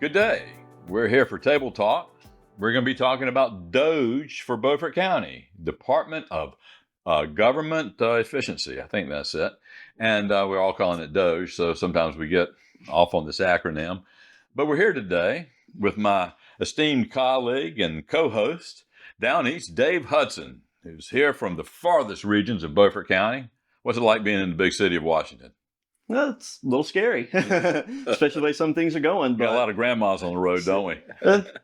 Good day. We're here for Table Talk. We're going to be talking about DOGE for Beaufort County, Department of Government Efficiency. I think that's it. And we're all calling it DOGE, so sometimes we get off on this acronym. But we're here today with my esteemed colleague and co-host down east, Dave Hudson, who's here from the farthest regions of Beaufort County. What's it like being in the big city of Washington? Well, it's a little scary, especially the way some things are going. But got a lot of grandmas on the road, don't we?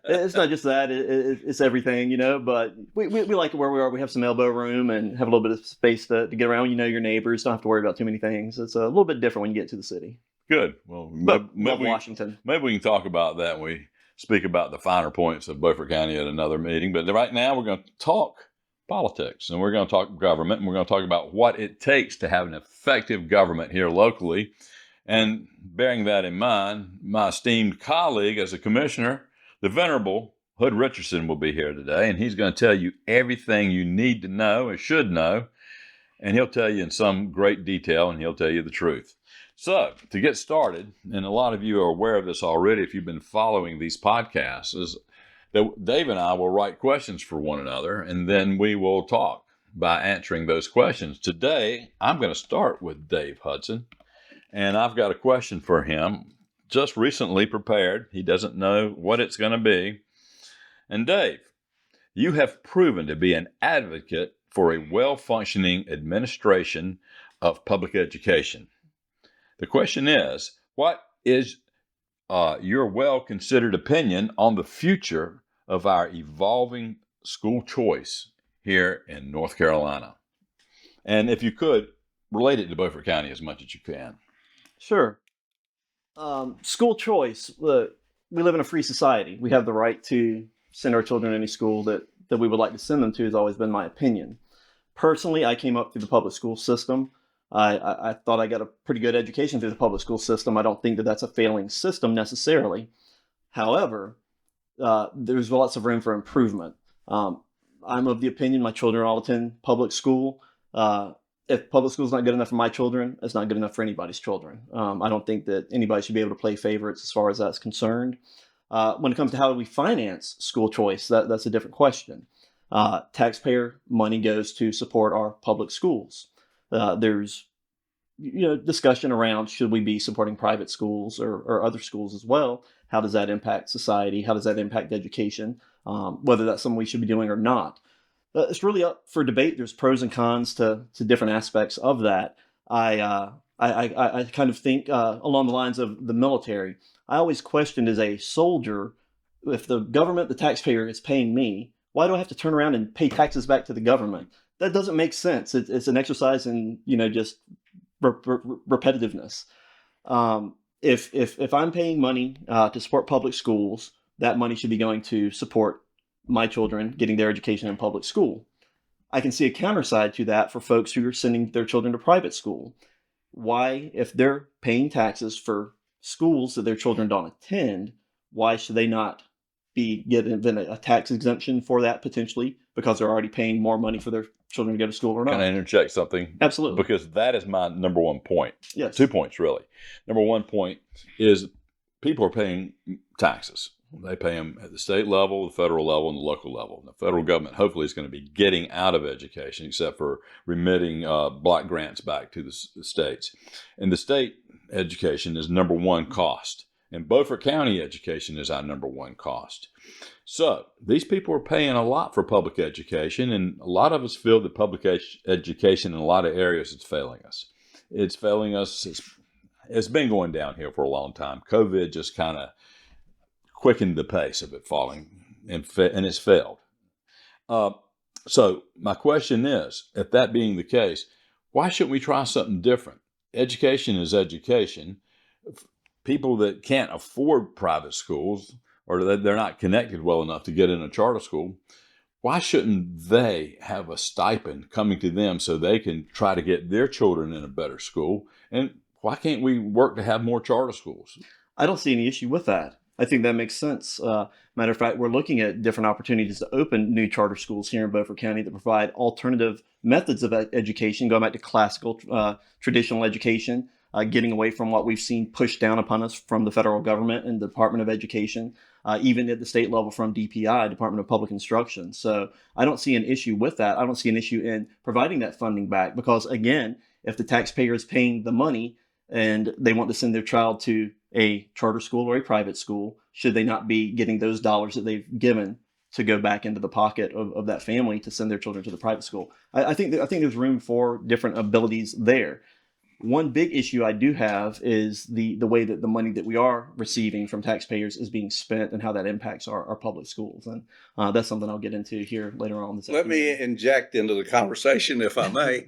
It's not just that; it's everything, But we like it where we are. We have some elbow room and have a little bit of space to get around. Your neighbors don't have to worry about too many things. It's a little bit different when you get to the city. Good. Well, maybe Washington. Maybe we can talk about that when we speak about the finer points of Beaufort County at another meeting. But right now, we're going to talk politics, and we're going to talk government, and we're going to talk about what it takes to have an effective government here locally. And bearing that in mind, my esteemed colleague as a commissioner, the venerable Hood Richardson, will be here today, and he's going to tell you everything you need to know and should know, and he'll tell you in some great detail, and he'll tell you the truth. So, to get started, and a lot of you are aware of this already if you've been following these podcasts, is that Dave and I will write questions for one another, and then we will talk by answering those questions. Today, I'm going to start with Dave Hudson, and I've got a question for him, just recently prepared. He doesn't know what it's going to be. And Dave, you have proven to be an advocate for a well-functioning administration of public education. The question is, what is your well-considered opinion on the future of our evolving school choice here in North Carolina? And if you could, relate it to Beaufort County as much as you can. Sure. School choice. We live in a free society. We have the right to send our children to any school that we would like to send them to, has always been my opinion. Personally, I came up through the public school system. I thought I got a pretty good education through the public school system. I don't think that that's a failing system necessarily. However, there's lots of room for improvement. I'm of the opinion my children all attend public school. If public school is not good enough for my children, it's not good enough for anybody's children. I don't think that anybody should be able to play favorites as far as that's concerned. When it comes to how do we finance school choice, that's a different question. Taxpayer money goes to support our public schools. There's discussion around should we be supporting private schools or other schools as well? How does that impact society? How does that impact education? Whether that's something we should be doing or not. It's really up for debate. There's pros and cons to different aspects of that. I kind of think along the lines of the military. I always questioned as a soldier, if the government, the taxpayer, is paying me, why do I have to turn around and pay taxes back to the government? That doesn't make sense. It's an exercise in just repetitiveness. If I'm paying money to support public schools, that money should be going to support my children getting their education in public school. I can see a counterside to that for folks who are sending their children to private school. Why, if they're paying taxes for schools that their children don't attend, why should they not be given a tax exemption for that potentially because they're already paying more money for their children to go to school or not? Can I interject something? Absolutely. Because that is my number one point. Yes. 2 points, really. Number 1 point is people are paying taxes. They pay them at the state level, the federal level, and the local level. The federal government hopefully is going to be getting out of education, except for remitting block grants back to the states. And the state education is number one cost. And Beaufort County education is our number one cost. So these people are paying a lot for public education, and a lot of us feel that public education in a lot of areas is failing us. It's failing us. It's been going downhill for a long time. COVID just kind of quickened the pace of it falling, and it's failed. So my question is, if that being the case, why shouldn't we try something different? Education is education. People that can't afford private schools or that they're not connected well enough to get in a charter school, why shouldn't they have a stipend coming to them so they can try to get their children in a better school? And why can't we work to have more charter schools? I don't see any issue with that. I think that makes sense. Matter of fact, we're looking at different opportunities to open new charter schools here in Beaufort County that provide alternative methods of education, going back to classical, traditional education, getting away from what we've seen pushed down upon us from the federal government and the Department of Education, even at the state level from DPI, Department of Public Instruction. So I don't see an issue with that. I don't see an issue in providing that funding back because, again, if the taxpayer is paying the money and they want to send their child to a charter school or a private school, should they not be getting those dollars that they've given to go back into the pocket of that family to send their children to the private school? I think there's room for different abilities there. One big issue I do have is the way that the money that we are receiving from taxpayers is being spent and how that impacts our public schools. And that's something I'll get into here later on this Let me inject into the conversation, if I may.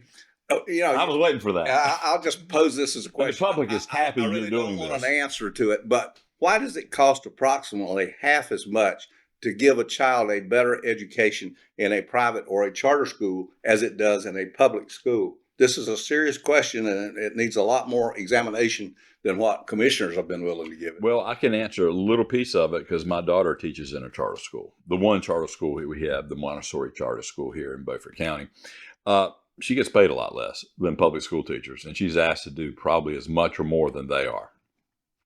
I was waiting for that. I'll just pose this as a question. The public is happy I really you're doing don't want this. an answer to it, but why does it cost approximately half as much to give a child a better education in a private or a charter school as it does in a public school? This is a serious question, and it needs a lot more examination than what commissioners have been willing to give it. Well, I can answer a little piece of it because my daughter teaches in a charter school. The one charter school we have, the Montessori charter school here in Beaufort County. She gets paid a lot less than public school teachers, and she's asked to do probably as much or more than they are.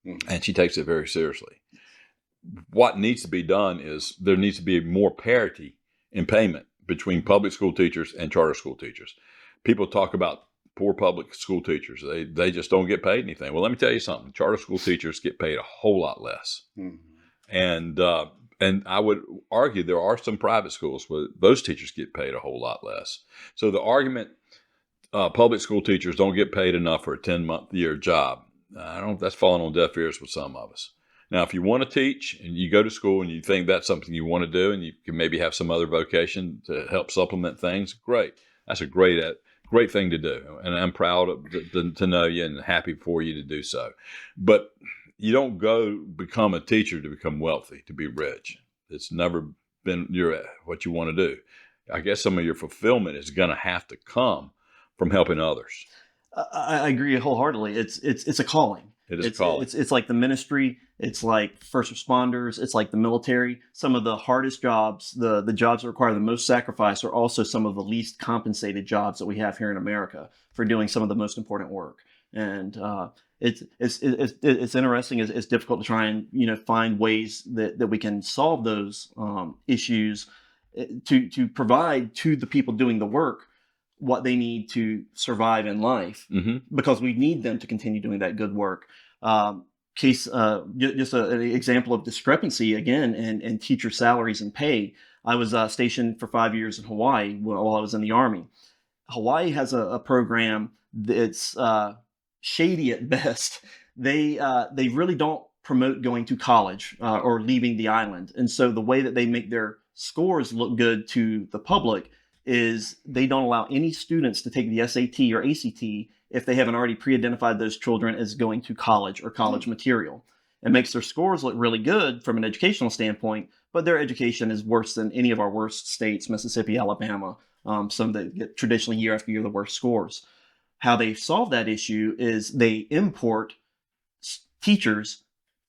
Mm-hmm. And she takes it very seriously. What needs to be done is there needs to be more parity in payment between public school teachers and charter school teachers. People talk about poor public school teachers. They just don't get paid anything. Well, let me tell you something. Charter school teachers get paid a whole lot less. Mm-hmm. And I would argue there are some private schools where those teachers get paid a whole lot less. So the argument, public school teachers don't get paid enough for a 10-month-year job, I don't know if that's falling on deaf ears with some of us. Now, if you want to teach and you go to school and you think that's something you want to do and you can maybe have some other vocation to help supplement things, great. That's a great thing to do. And I'm proud to know you and happy for you to do so. But you don't go become a teacher to become wealthy, to be rich. It's never been what you want to do. I guess some of your fulfillment is going to have to come from helping others. I agree wholeheartedly. It's a calling. It is a calling. It's like the ministry. It's like first responders. It's like the military. Some of the hardest jobs, the jobs that require the most sacrifice, are also some of the least compensated jobs that we have here in America for doing some of the most important work. And it's interesting. It's difficult to try and find ways that we can solve those issues to provide to the people doing the work what they need to survive in life, mm-hmm. because we need them to continue doing that good work. Just an example of discrepancy again in teacher salaries and pay. I was stationed for 5 years in Hawaii while I was in the Army. Hawaii has a program that's shady at best. They really don't promote going to college or leaving the island. And so the way that they make their scores look good to the public is they don't allow any students to take the SAT or ACT if they haven't already pre-identified those children as going to college or college material. It makes their scores look really good from an educational standpoint, but their education is worse than any of our worst states, Mississippi, Alabama, some that get traditionally year after year the worst scores. How they solve that issue is they import teachers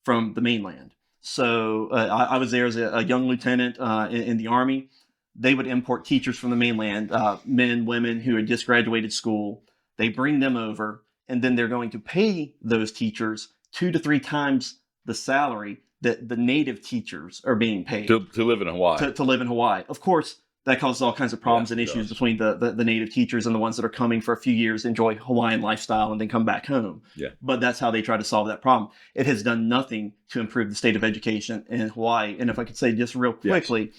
from the mainland. So I was there as a young lieutenant in the Army. They would import teachers from the mainland, men, women who had just graduated school. They bring them over, and then they're going to pay those teachers 2 to 3 times the salary that the native teachers are being paid to live in Hawaii. To live in Hawaii. Of course, that causes all kinds of problems and issues between the native teachers and the ones that are coming for a few years, enjoy Hawaiian lifestyle, and then come back home. Yeah. But that's how they try to solve that problem. It has done nothing to improve the state of education in Hawaii. And if I could say just real quickly,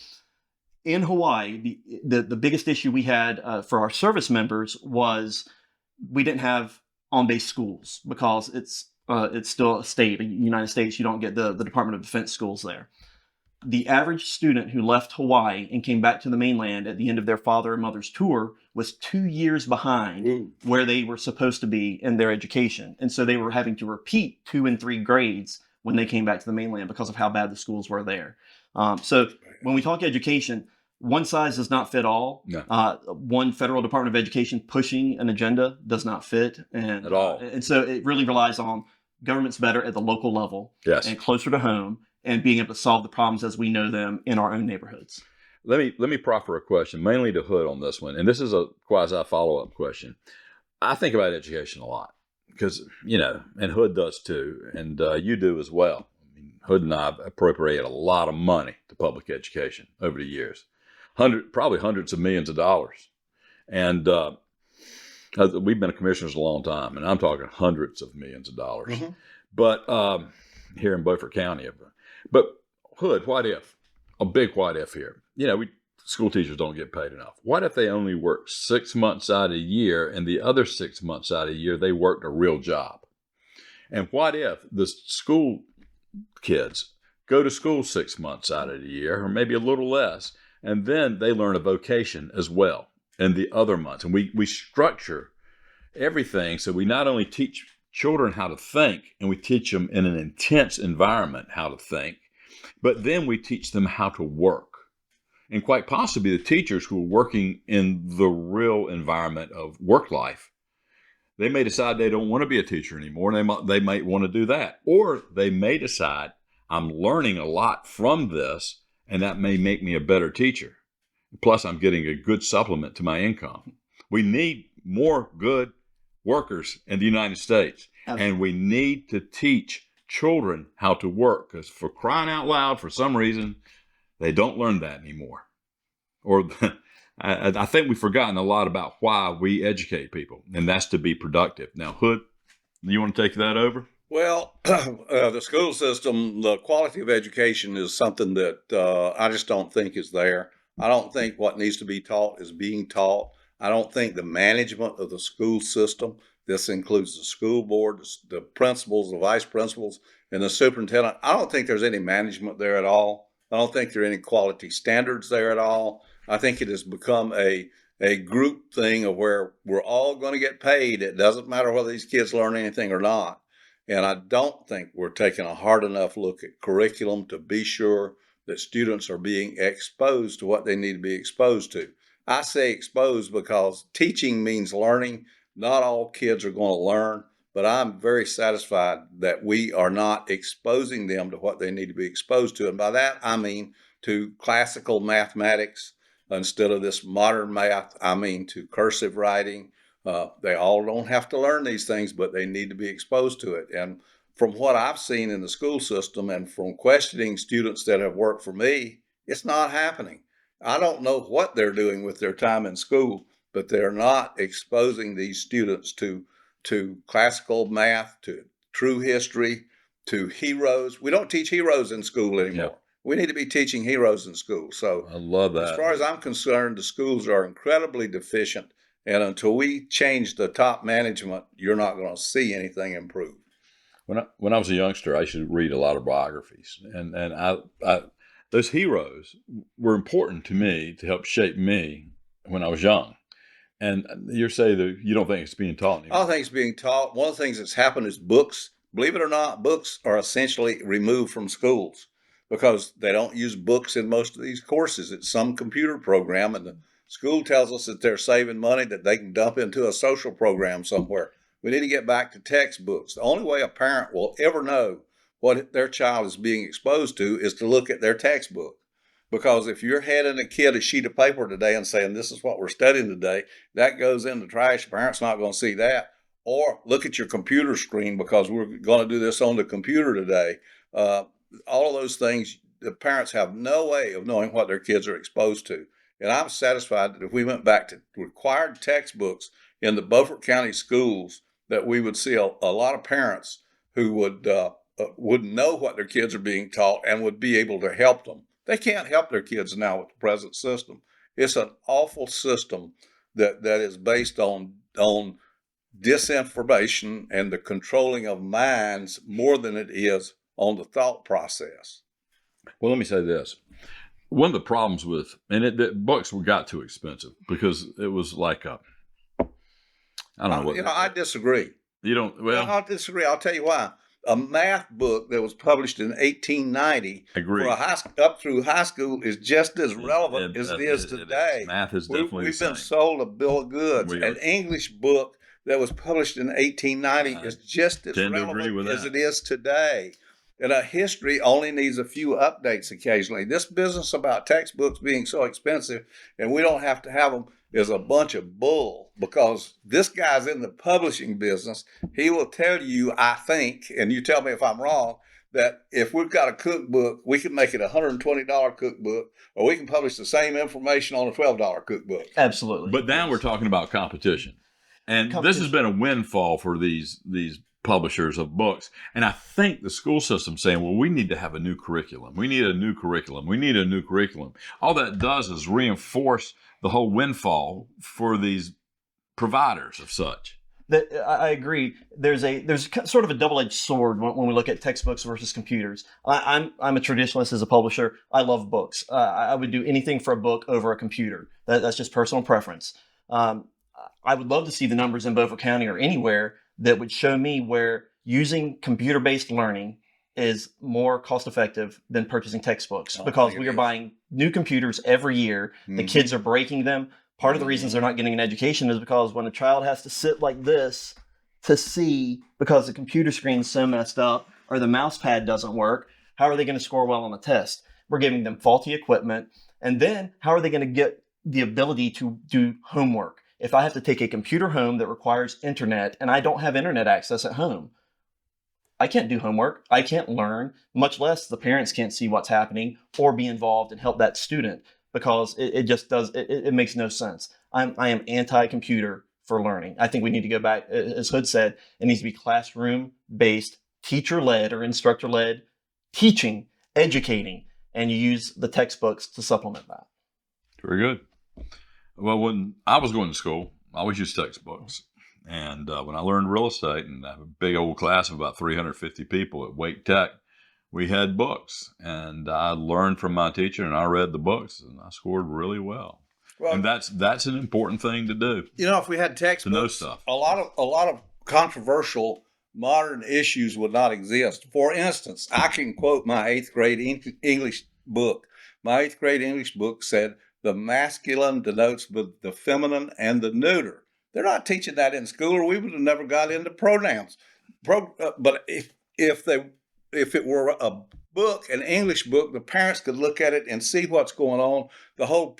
in Hawaii, the biggest issue we had for our service members was we didn't have on-base schools because it's still a state, United States. You don't get the Department of Defense schools there. The average student who left Hawaii and came back to the mainland at the end of their father or mother's tour was 2 years behind where they were supposed to be in their education. And so they were having to repeat 2 and 3 grades when they came back to the mainland because of how bad the schools were there. So when we talk education, one size does not fit all. No. One federal Department of Education pushing an agenda does not fit at all. And so it really relies on government's better at the local level and closer to home and being able to solve the problems as we know them in our own neighborhoods. Let me proffer a question, mainly to Hood on this one. And this is a quasi follow-up question. I think about education a lot because, and Hood does too, and you do as well. I mean, Hood and I have appropriated a lot of money to public education over the years, probably hundreds of millions of dollars. And we've been commissioners a long time, and I'm talking hundreds of millions of dollars. Mm-hmm. But here in Beaufort County, but Hood, what if? A big what if here. School teachers don't get paid enough. What if they only work 6 months out of the year, and the other 6 months out of the year they worked a real job? And what if the school kids go to school 6 months out of the year, or maybe a little less, and then they learn a vocation as well in the other months? And we structure everything so we not only teach children how to think, and we teach them in an intense environment how to think, but then we teach them how to work. And quite possibly the teachers who are working in the real environment of work life, they may decide they don't want to be a teacher anymore, and they might want to do that. Or they may decide, I'm learning a lot from this, and that may make me a better teacher. Plus, I'm getting a good supplement to my income. We need more good workers in the United States. Absolutely. And we need to teach children how to work, because for crying out loud, for some reason, they don't learn that anymore. Or I think we've forgotten a lot about why we educate people, and that's to be productive. Now, Hood, you want to take that over? Well, the school system, the quality of education is something that I just don't think is there. I don't think what needs to be taught is being taught. I don't think the management of the school system, this includes the school board, the principals, the vice principals, and the superintendent, I don't think there's any management there at all. I don't think there are any quality standards there at all. I think it has become a group thing of where we're all going to get paid. It doesn't matter whether these kids learn anything or not. And I don't think we're taking a hard enough look at curriculum to be sure that students are being exposed to what they need to be exposed to. I say exposed because teaching means learning. Not all kids are going to learn, but I'm very satisfied that we are not exposing them to what they need to be exposed to. And by that, I mean to classical mathematics instead of this modern math. I mean to cursive writing. They all don't have to learn these things, but they need to be exposed to it. And from what I've seen in the school system and from questioning students that have worked for me, it's not happening. I don't know what they're doing with their time in school, but they're not exposing these students to classical math, to true history, to heroes. We don't teach heroes in school anymore. Yep. We need to be teaching heroes in school. So I love that. As far as I'm concerned, the schools are incredibly deficient. And until we change the top management, you're not going to see anything improve. When I was a youngster, I used to read a lot of biographies, and I those heroes were important to me to help shape me when I was young. And you're saying that you don't think it's being taught anymore? I don't think it's being taught. One of the things that's happened is books. Believe it or not, books are essentially removed from schools because they don't use books in most of these courses. It's some computer program, and the school tells us that they're saving money that they can dump into a social program somewhere. We need to get back to textbooks. The only way a parent will ever know what their child is being exposed to is to look at their textbook. Because if you're handing a kid a sheet of paper today and saying, this is what we're studying today, that goes in the trash. Parents not going to see that. Or look at your computer screen because we're going to do this on the computer today. All of those things, the parents have no way of knowing what their kids are exposed to. And I'm satisfied that if we went back to required textbooks in the Beaufort County schools, that we would see a lot of parents who would know what their kids are being taught and would be able to help them. They can't help their kids now with the present system. It's an awful system that is based on disinformation and the controlling of minds more than it is on the thought process. Well, let me say this. One of the problems with, books got too expensive because it was like I don't know what. I disagree. You don't? Well, I disagree. I'll tell you why. A math book that was published in 1890 up through high school is just as relevant as it is today. Math is definitely We've been sold a bill of goods. An English book that was published in 1890 is just as relevant as it is today. And a history only needs a few updates occasionally. This business about textbooks being so expensive and we don't have to have them is a bunch of bull, because this guy's in the publishing business. He will tell you, I think, and you tell me if I'm wrong, that if we've got a cookbook, we can make it a $120 cookbook, or we can publish the same information on a $12 cookbook. Absolutely. But now we're talking about competition. And this has been a windfall for these publishers of books. And I think the school system's saying, well, we need to have a new curriculum. We need a new curriculum. We need a new curriculum. All that does is reinforce the whole windfall for these providers of such. I agree. There's sort of a double-edged sword when we look at textbooks versus computers. I'm a traditionalist as a publisher. I love books. I would do anything for a book over a computer. That's just personal preference. I would love to see the numbers in Beaufort County or anywhere that would show me where using computer-based learning is more cost-effective than purchasing textbooks, because we are buying new computers every year. The kids are breaking them. Part of the reasons they're not getting an education is because when a child has to sit like this to see, because the computer screen's so messed up or the mouse pad doesn't work, how are they going to score well on the test? We're giving them faulty equipment. And then how are they going to get the ability to do homework? If I have to take a computer home that requires internet and I don't have internet access at home, I can't do homework. I can't learn, much less the parents can't see what's happening or be involved and help that student, because it makes no sense. I am anti-computer for learning. I think we need to go back, as Hood said, it needs to be classroom-based, teacher-led or instructor-led teaching, educating, and you use the textbooks to supplement that. Very good. Well, when I was going to school, I always used textbooks. And when I learned real estate, and I have a big old class of about 350 people at Wake Tech, we had books. And I learned from my teacher, and I read the books, and I scored really well. And that's an important thing to do. You know, if we had textbooks, to know stuff. a lot of controversial modern issues would not exist. For instance, I can quote my 8th grade English book. My 8th grade English book said, the masculine denotes the feminine and the neuter. They're not teaching that in school, or we would have never got into pronouns. But if it were a book, an English book, the parents could look at it and see what's going on. The whole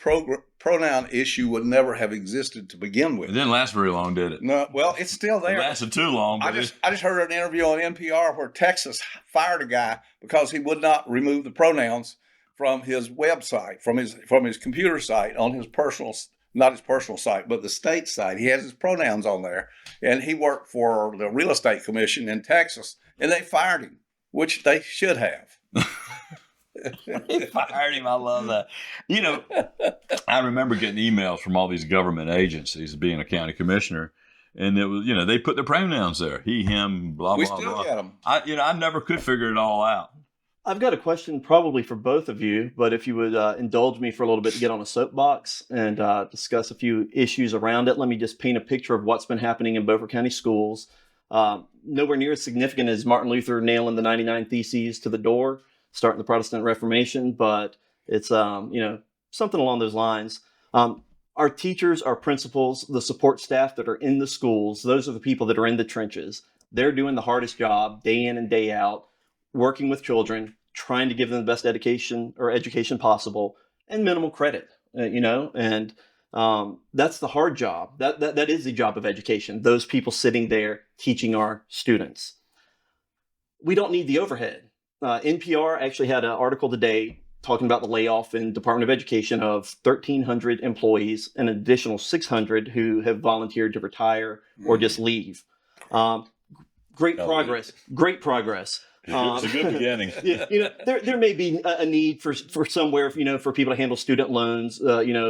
pronoun issue would never have existed to begin with. It didn't last very long, did it? No, well, it's still there. It lasted too long. I just heard an interview on NPR where Texas fired a guy because he would not remove the pronouns from his website, from his computer site on his personal, not his personal site, but the state site. He has his pronouns on there, and he worked for the real estate commission in Texas, and they fired him, which they should have. They fired him. I love that. You know, I remember getting emails from all these government agencies, being a county commissioner, and it was, you know, they put their pronouns there. He, him, blah, blah, blah. We still get them. I never could figure it all out. I've got a question probably for both of you, but if you would indulge me for a little bit to get on a soapbox and discuss a few issues around it, let me just paint a picture of what's been happening in Beaufort County schools. Nowhere near as significant as Martin Luther nailing the 99 Theses to the door, starting the Protestant Reformation, but it's something along those lines. Our teachers, our principals, the support staff that are in the schools, those are the people that are in the trenches. They're doing the hardest job day in and day out, working with children, trying to give them the best education possible, and minimal credit, and that's the hard job. That is the job of education. Those people sitting there teaching our students. We don't need the overhead. NPR actually had an article today talking about the layoff in Department of Education of 1,300 employees and an additional 600 who have volunteered to retire or just leave. Great progress. It's a good beginning. There may be a need for somewhere, for people to handle student loans,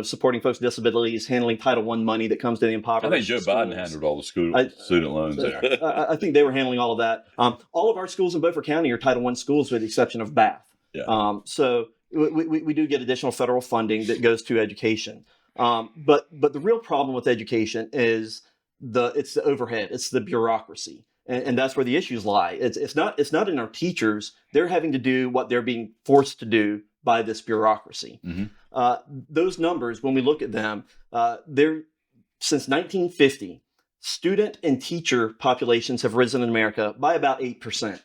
supporting folks with disabilities, handling Title I money that comes to the impoverished. I think Joe Biden handled all the student loans there. I think they were handling all of that. All of our schools in Beaufort County are Title I schools with the exception of Bath. Yeah. So we do get additional federal funding that goes to education. But the real problem with education is it's the overhead. It's the bureaucracy. And that's where the issues lie. It's not in our teachers. They're having to do what they're being forced to do by this bureaucracy. Mm-hmm. Those numbers, when we look at them, they're since 1950, student and teacher populations have risen in America by about 8%.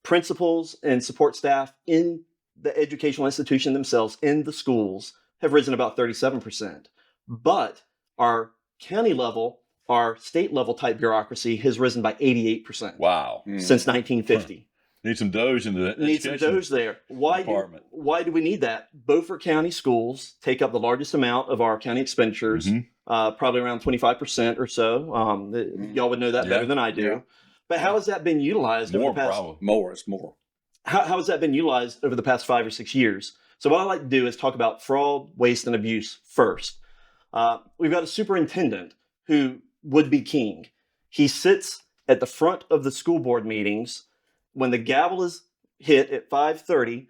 Principals and support staff in the educational institution themselves, in the schools, have risen about 37%. But our county level, our state level type bureaucracy has risen by 88% Wow. since 1950. Need some Doge in the Need some education Doge there. Why do we need that? Beaufort County schools take up the largest amount of our county expenditures, probably around 25% or so. Y'all would know that better than I do. Yeah. But how has that been utilized over the past? It's more. How has that been utilized over the past 5 or 6 years? So what I like to do is talk about fraud, waste, and abuse first. We've got a superintendent who would be king. He sits at the front of the school board meetings. When the gavel is hit at 5:30,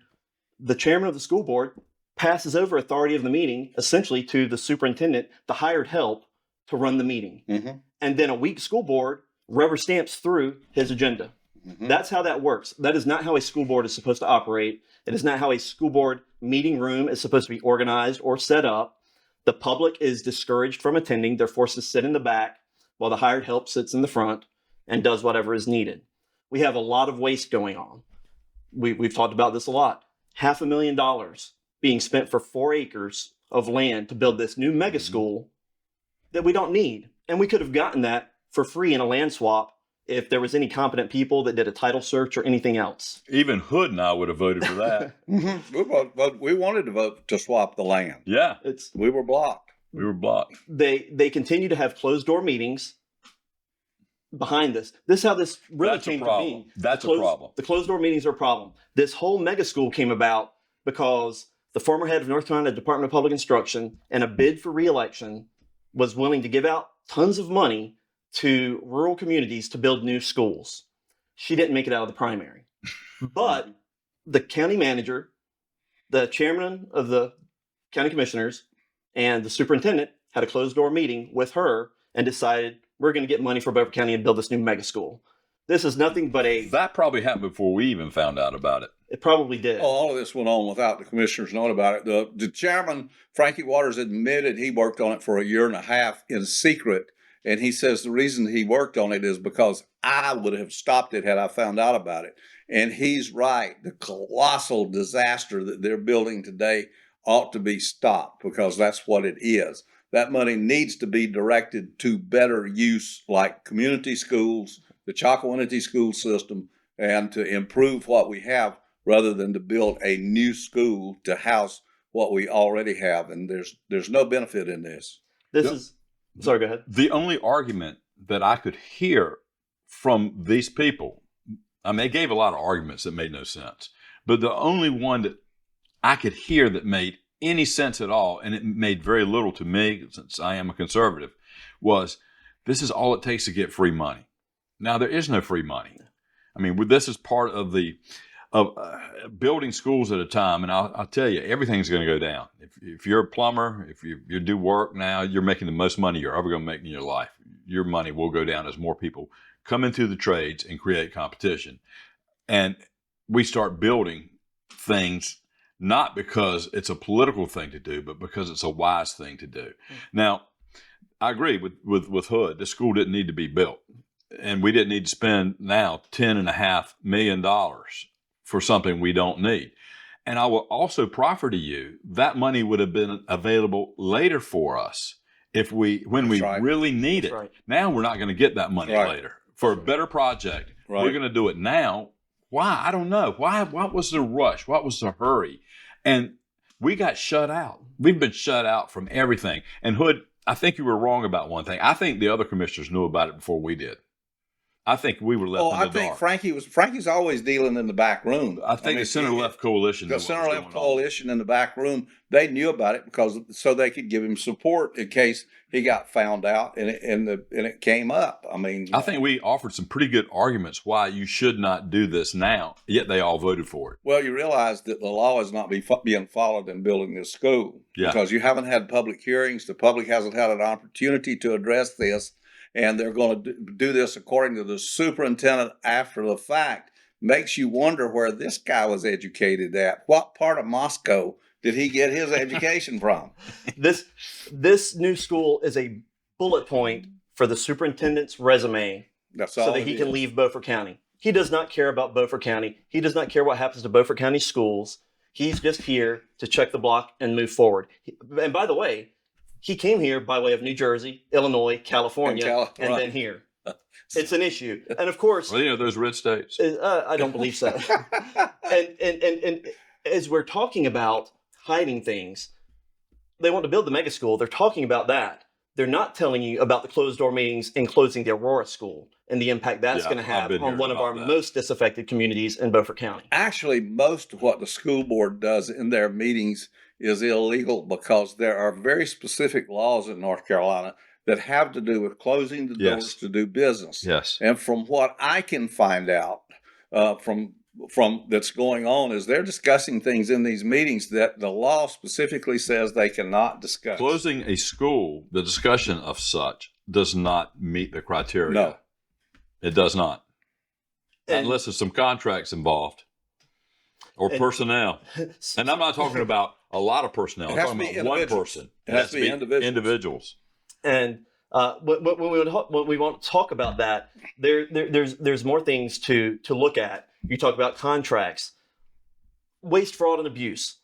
the chairman of the school board passes over authority of the meeting essentially to the superintendent, the hired help, to run the meeting. And then a weak school board rubber stamps through his agenda. That's how that works. That is not how a school board is supposed to operate. It is not how a school board meeting room is supposed to be organized or set up. The public is discouraged from attending. They're forced to sit in the back while the hired help sits in the front and does whatever is needed. We have a lot of waste going on. We've talked about this a lot. $500,000 being spent for 4 acres of land to build this new mega school that we don't need. And we could have gotten that for free in a land swap if there was any competent people that did a title search or anything else. Even Hood and I would have voted for that. We wanted to vote to swap the land. Yeah. We were blocked. We were blocked. They continue to have closed door meetings behind this. This is how this really That's a came to problem. be. That's a problem. The closed door meetings are a problem. This whole mega school came about because the former head of North Carolina Department of Public Instruction, in a bid for re-election, was willing to give out tons of money to rural communities to build new schools. She didn't make it out of the primary. But the county manager, the chairman of the county commissioners, and the superintendent had a closed door meeting with her and decided we're going to get money for Beaufort County and build this new mega school. This is nothing but That probably happened before we even found out about it. It probably did. All of this went on without the commissioners knowing about it. The chairman, Frankie Waters, admitted he worked on it for a year and a half in secret. And he says the reason he worked on it is because I would have stopped it had I found out about it. And he's right. The colossal disaster that they're building today ought to be stopped because that's what it is. That money needs to be directed to better use like community schools, the Chocowinity school system, and to improve what we have rather than to build a new school to house what we already have. And there's no benefit in this. Sorry, go ahead. The only argument that I could hear from these people, I mean, they gave a lot of arguments that made no sense, but the only one that I could hear that made any sense at all, and it made very little to me since I am a conservative, was this is all it takes to get free money. Now, there is no free money. I mean, this is part of building schools at a time, and I'll tell you, everything's going to go down. If you're a plumber, if you do work now, you're making the most money you're ever going to make in your life. Your money will go down as more people come into the trades and create competition. And we start building things not because it's a political thing to do, but because it's a wise thing to do. Now, I agree with Hood. The school didn't need to be built. And we didn't need to spend now $10.5 million for something we don't need. And I will also proffer to you that money would have been available later for us when we really need it. Right. Now we're not going to get that money later for a better project. Right. We're going to do it now. Why? I don't know. Why? What was the rush? What was the hurry? And we got shut out. We've been shut out from everything. And Hood, I think you were wrong about one thing. I think the other commissioners knew about it before we did. I think we were left in the dark. I think Frankie's always dealing in the back room. I think the center-left coalition. The center-left coalition in the back room, they knew about it so they could give him support in case he got found out and it came up. I mean, I think we offered some pretty good arguments why you should not do this now, yet they all voted for it. Well, you realize that the law is not being followed in building this school because you haven't had public hearings. The public hasn't had an opportunity to address this. And they're going to do this according to the superintendent after the fact. Makes you wonder where this guy was educated at. What part of Moscow did he get his education from? This new school is a bullet point for the superintendent's resume so that he can leave Beaufort County. He does not care about Beaufort County. He does not care what happens to Beaufort County schools. He's just here to check the block and move forward. And by the way, he came here by way of New Jersey, Illinois, California, and then here. It's an issue. And of course, Well, those red states. I don't believe so. and as we're talking about hiding things, they want to build the mega school. They're talking about that. They're not telling you about the closed door meetings in closing the Aurora school and the impact that's going to have on one of our most disaffected communities in Beaufort County. Actually, most of what the school board does in their meetings is illegal because there are very specific laws in North Carolina that have to do with closing the doors to do business. Yes. And from what I can find out from that's going on is they're discussing things in these meetings that the law specifically says they cannot discuss. Closing a school, the discussion of such does not meet the criteria. No. It does not. And- Unless there's some contracts involved or personnel. And I'm not talking about a lot of personnel. I'm talking about one person. It has to be individuals. And when we want to talk about that, there's more things to look at. You talk about contracts, waste, fraud, and abuse.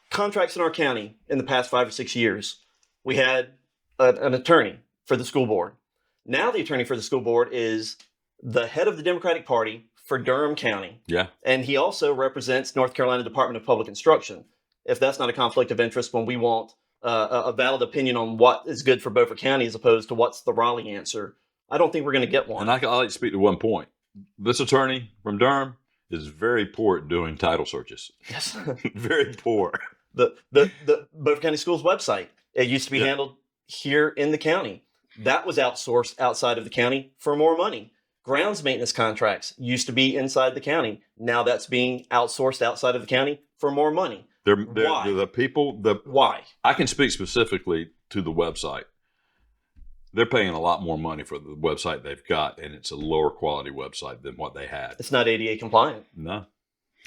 Contracts in our county in the past 5 or 6 years, we had an attorney for the school board. Now the attorney for the school board is the head of the Democratic Party for Durham County. Yeah. And he also represents North Carolina Department of Public Instruction. If that's not a conflict of interest when we want a valid opinion on what is good for Beaufort County as opposed to what's the Raleigh answer, I don't think we're going to get one. And I'd like to speak to one point. This attorney from Durham is very poor at doing title searches. Yes. Very poor. The Beaufort County Schools website, it used to be handled here in the county. That was outsourced outside of the county for more money. Grounds maintenance contracts used to be inside the county. Now that's being outsourced outside of the county for more money. Why? The people. Why? I can speak specifically to the website. They're paying a lot more money for the website they've got, and it's a lower quality website than what they had. It's not ADA compliant. No.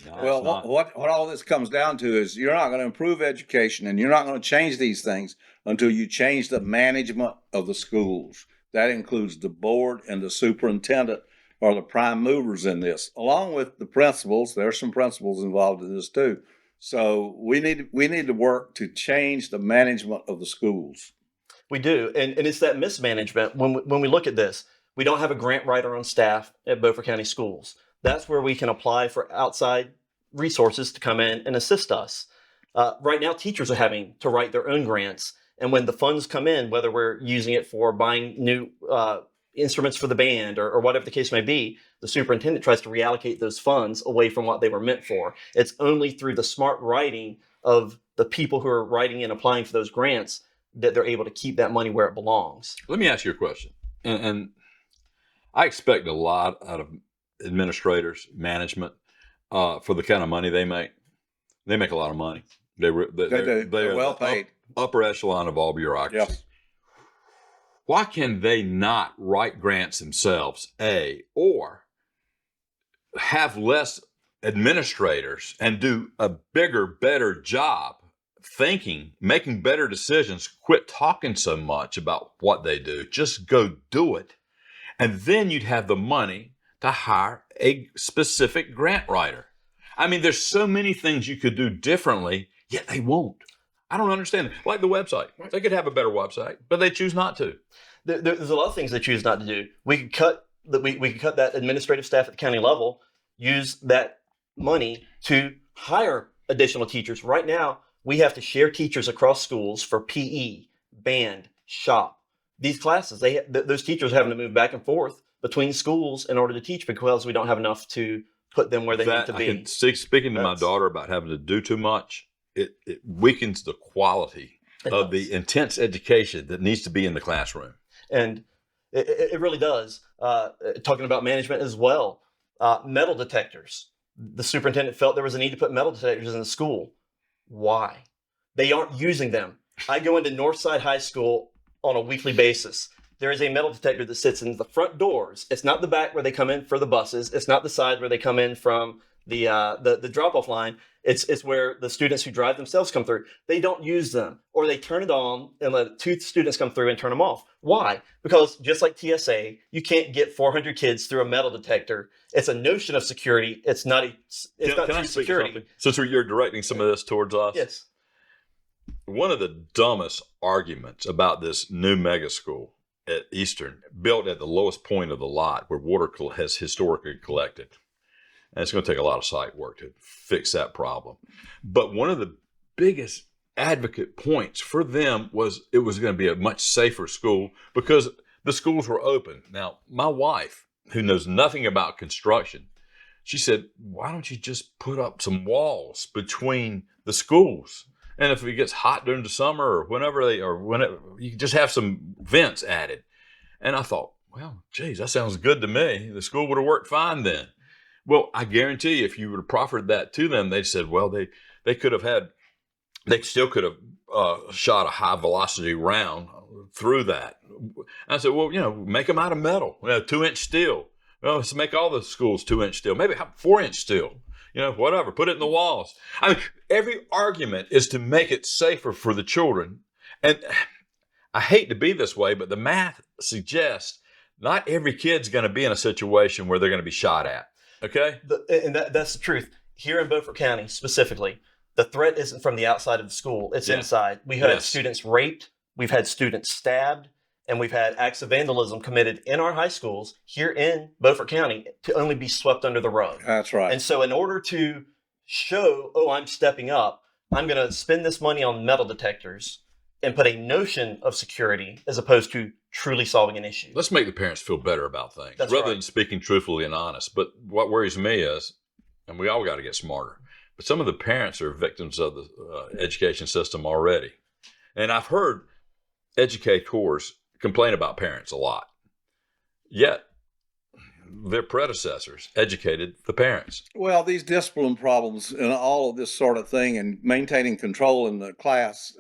Well, what all this comes down to is you're not going to improve education and you're not going to change these things until you change the management of the schools. That includes the board and the superintendent are the prime movers in this, along with the principals. There are some principals involved in this too. So we need to work to change the management of the schools. We do, and it's that mismanagement. When we look at this, we don't have a grant writer on staff at Beaufort County Schools. That's where we can apply for outside resources to come in and assist us. Right now, teachers are having to write their own grants, and when the funds come in, whether we're using it for buying new instruments for the band or whatever the case may be, the superintendent tries to reallocate those funds away from what they were meant for. It's only through the smart writing of the people who are writing and applying for those grants that they're able to keep that money where it belongs. Let me ask you a question. And I expect a lot out of administrators, management, for the kind of money they make. They make a lot of money. They're well paid. Upper echelon of all bureaucracy. Yes. Why can they not write grants themselves, or have less administrators and do a bigger, better job thinking, making better decisions, quit talking so much about what they do, just go do it. And then you'd have the money to hire a specific grant writer. I mean, there's so many things you could do differently, yet they won't. I don't understand it. Like the website. They could have a better website, but they choose not to. There's a lot of things they choose not to do. We could cut that administrative staff at the county level, use that money to hire additional teachers. Right now, we have to share teachers across schools for PE, band, shop. These classes, those teachers are having to move back and forth between schools in order to teach because we don't have enough to put them where they need to be. Speaking to my daughter about having to do too much, it weakens the quality of the intense education that needs to be in the classroom. And it really does. Talking about management as well, metal detectors. The superintendent felt there was a need to put metal detectors in the school. Why? They aren't using them. I go into Northside High School on a weekly basis. There is a metal detector that sits in the front doors. It's not the back where they come in for the buses. It's not the side where they come in from the drop off line. It's where the students who drive themselves come through. They don't use them, or they turn it on and let 2 students come through and turn them off. Why? Because just like TSA, you can't get 400 kids through a metal detector. It's a notion of security. It's not true security. Since you're directing some of this towards us, Yes. One of the dumbest arguments about this new mega school at Eastern, built at the lowest point of the lot where water has historically collected. And it's going to take a lot of site work to fix that problem. But one of the biggest advocate points for them was it was going to be a much safer school because the schools were open. Now, my wife, who knows nothing about construction, she said, why don't you just put up some walls between the schools? And if it gets hot during the summer or whenever you can just have some vents added. And I thought, well, geez, that sounds good to me. The school would have worked fine then. Well, I guarantee you, if you would have proffered that to them, they said, well, they still could have shot a high velocity round through that. I said, well, make them out of metal, 2-inch steel. Well, let's make all the schools 2-inch steel, maybe 4-inch steel, whatever, put it in the walls. I mean, every argument is to make it safer for the children. And I hate to be this way, but the math suggests not every kid's going to be in a situation where they're going to be shot at. Okay. That's the truth. Here in Beaufort County specifically, the threat isn't from the outside of the school. It's inside. We had students raped. We've had students stabbed. And we've had acts of vandalism committed in our high schools here in Beaufort County to only be swept under the rug. That's right. And so in order to show, I'm stepping up, I'm going to spend this money on metal detectors and put a notion of security as opposed to truly solving an issue. Let's make the parents feel better about things rather than speaking truthfully and honest. But what worries me is, and we all got to get smarter, but some of the parents are victims of the education system already. And I've heard educators complain about parents a lot. Yet their predecessors educated the parents. Well, these discipline problems and all of this sort of thing and maintaining control in the class,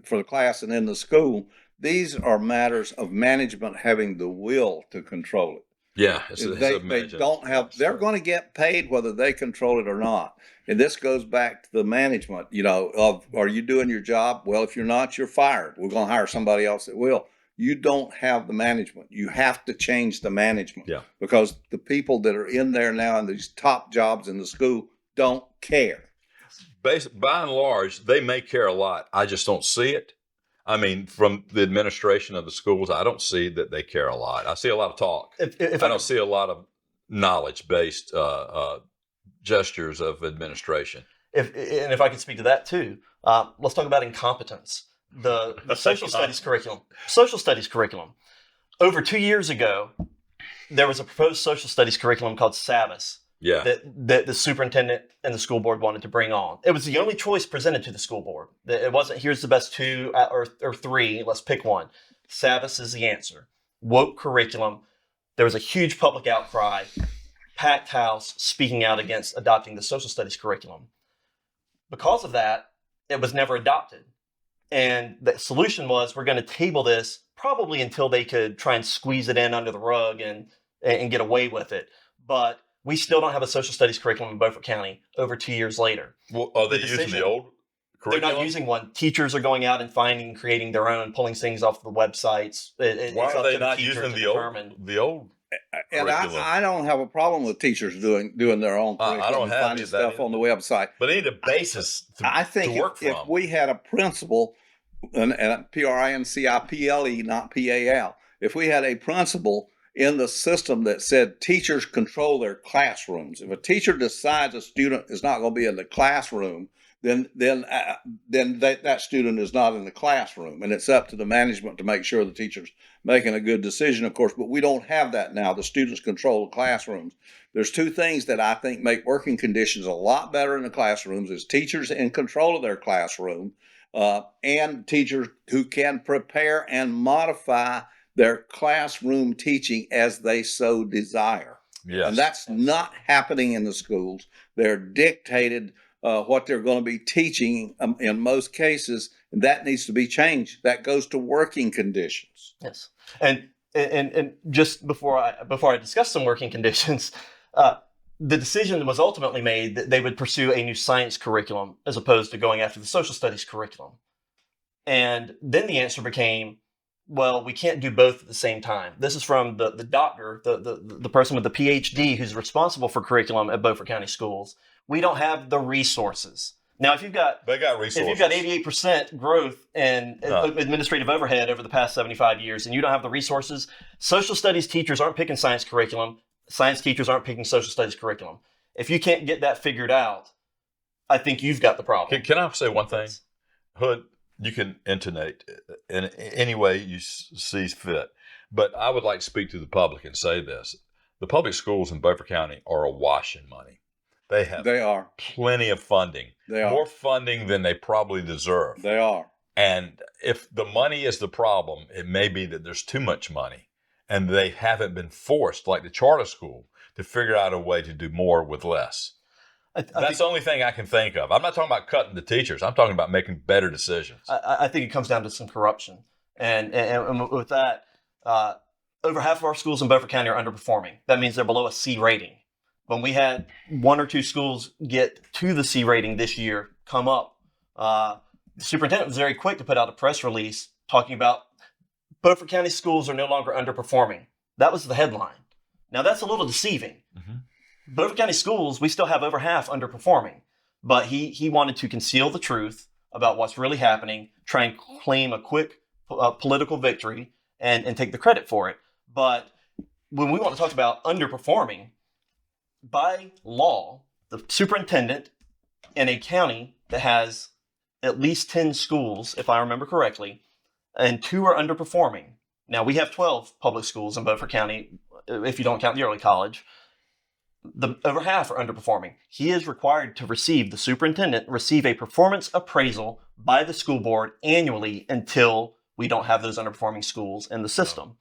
for the class and in the school, these are matters of management having the will to control it. Yeah, they don't have. They're going to get paid whether they control it or not. And this goes back to the management. Of are you doing your job? Well, if you're not, you're fired. We're going to hire somebody else that will. You don't have the management. You have to change the management. Yeah. Because the people that are in there now in these top jobs in the school don't care. By and large, they may care a lot. I just don't see it. I mean, from the administration of the schools, I don't see that they care a lot. I see a lot of talk. I don't see a lot of knowledge-based gestures of administration. If I could speak to that too, let's talk about incompetence. The social studies curriculum. Social studies curriculum. Over 2 years ago, there was a proposed social studies curriculum called SAVIS. Yeah. That the superintendent and the school board wanted to bring on. It was the only choice presented to the school board. It wasn't, here's the best 2 or 3, let's pick one. SAVIS is the answer. Woke curriculum. There was a huge public outcry, packed house speaking out against adopting the social studies curriculum. Because of that, it was never adopted. And the solution was, we're going to table this probably until they could try and squeeze it in under the rug and get away with it. But we still don't have a social studies curriculum in Beaufort County over 2 years later. Well, are they using the old curriculum? They're not using one. Teachers are going out and finding, creating their own, pulling things off the websites. Why are they not using the old? And I don't have a problem with teachers doing their own curriculum. I don't have finding stuff on the website. But they need a basis to work from. If we had a principal, and PRINCIPLE, not PAL, if we had a principal in the system that said teachers control their classrooms, if a teacher decides a student is not going to be in the classroom, then that student is not in the classroom, and it's up to the management to make sure the teacher's making a good decision, of course. But we don't have that now. The students control the classrooms. There's 2 things that I think make working conditions a lot better in the classrooms: is teachers in control of their classroom, and teachers who can prepare and modify their classroom teaching as they so desire. Yes. And that's not happening in the schools. They're dictated what they're going to be teaching in most cases, and that needs to be changed. That goes to working conditions. Yes, and just before I discuss some working conditions, the decision was ultimately made that they would pursue a new science curriculum as opposed to going after the social studies curriculum. And then the answer became, well, we can't do both at the same time. This is from the doctor, the person with the PhD who's responsible for curriculum at Beaufort County Schools. We don't have the resources. Now, if you've got resources. If you've got 88% growth in administrative overhead over the past 75 years, and you don't have the resources, social studies teachers aren't picking science curriculum. Science teachers aren't picking social studies curriculum. If you can't get that figured out, I think you've got the problem. Can I say one thing? Hood, you can intonate in any way you see fit. But I would like to speak to the public and say this. The public schools in Beaufort County are awash in money. They are plenty of funding. They are. More funding than they probably deserve. They are. And if the money is the problem, it may be that there's too much money. And they haven't been forced, like the charter school, to figure out a way to do more with less. That's the only thing I can think of. I'm not talking about cutting the teachers. I'm talking about making better decisions. I think it comes down to some corruption. And with that, over half of our schools in Beaufort County are underperforming. That means they're below a C rating. When we had one or two schools get to the C rating this year come up, the superintendent was very quick to put out a press release talking about Beaufort County schools are no longer underperforming. That was the headline. Now, that's a little deceiving. Mm-hmm. Beaufort County schools, we still have over half underperforming. But he wanted to conceal the truth about what's really happening, try and claim a quick political victory, and take the credit for it. But when we want to talk about underperforming, by law, the superintendent in a county that has at least 10 schools, if I remember correctly, and 2 are underperforming. Now, we have 12 public schools in Beaufort County, if you don't count the early college. Over half are underperforming. He is required to the superintendent receive a performance appraisal by the school board annually until we don't have those underperforming schools in the system.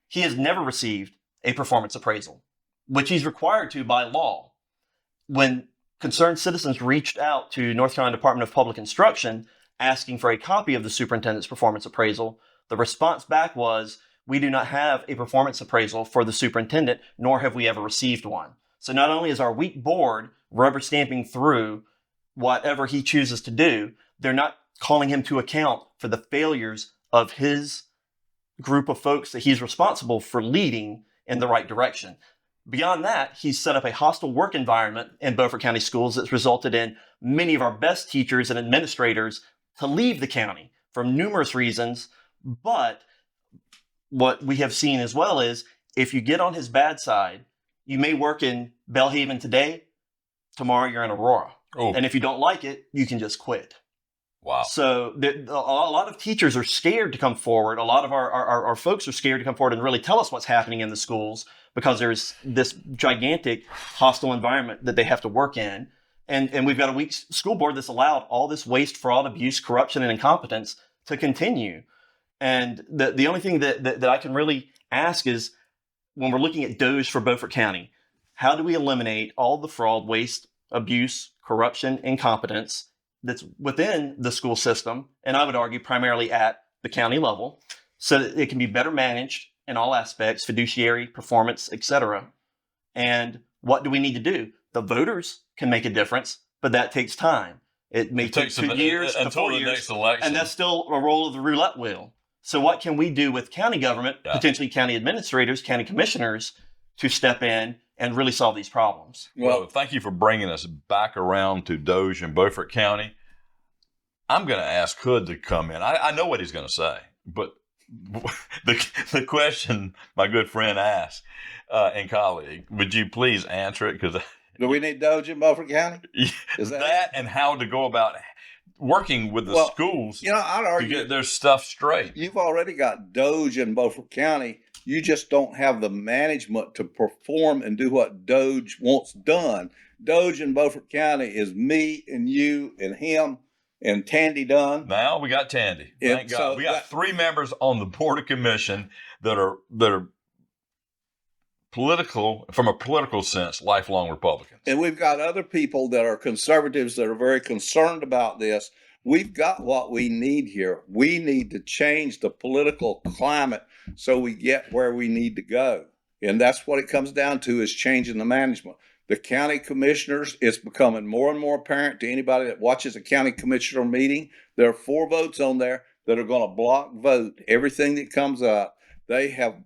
He has never received a performance appraisal, which he's required to by law. When concerned citizens reached out to North Carolina Department of Public Instruction asking for a copy of the superintendent's performance appraisal, the response back was, we do not have a performance appraisal for the superintendent, nor have we ever received one. So not only is our weak board rubber stamping through whatever he chooses to do, they're not calling him to account for the failures of his group of folks that he's responsible for leading in the right direction. Beyond that, he's set up a hostile work environment in Beaufort County schools that's resulted in many of our best teachers and administrators to leave the county for numerous reasons. But what we have seen as well is if you get on his bad side, you may work in Belhaven today, tomorrow you're in Aurora. Oh. And if you don't like it, you can just quit. Wow. So a lot of teachers are scared to come forward. A lot of our folks are scared to come forward and really tell us what's happening in the schools because there's this gigantic hostile environment that they have to work in. And we've got a weak school board that's allowed all this waste, fraud, abuse, corruption, and incompetence to continue. And the only thing that I can really ask is, when we're looking at DOGE for Beaufort County, how do we eliminate all the fraud, waste, abuse, corruption, incompetence that's within the school system, and I would argue primarily at the county level, so that it can be better managed in all aspects, fiduciary, performance, etc. And what do we need to do? The voters can make a difference, but that takes time. It may take 2 years to 4 years, next election. And that's still a roll of the roulette wheel. So what can we do with county government, potentially county administrators, county commissioners, to step in and really solve these problems? Well, thank you for bringing us back around to DOGE in Beaufort County. I'm going to ask Hood to come in. I know what he's going to say, but the question my good friend asked and colleague, would you please answer it? Because do we need DOGE in Beaufort County? Is that and how to go about working with the schools, I'd argue, to get their stuff straight. You've already got DOGE in Beaufort County. You just don't have the management to perform and do what DOGE wants done. DOGE in Beaufort County is me and you and him and Tandy Dunn. Now we got Tandy. Thank God. So we got 3 members on the Board of Commission that are political, from a political sense, lifelong Republicans. And we've got other people that are conservatives that are very concerned about this. We've got what we need here. We need to change the political climate so we get where we need to go. And that's what it comes down to, is changing the management. The county commissioners, it's becoming more and more apparent to anybody that watches a county commissioner meeting. There are 4 votes on there that are going to block vote everything that comes up. They have,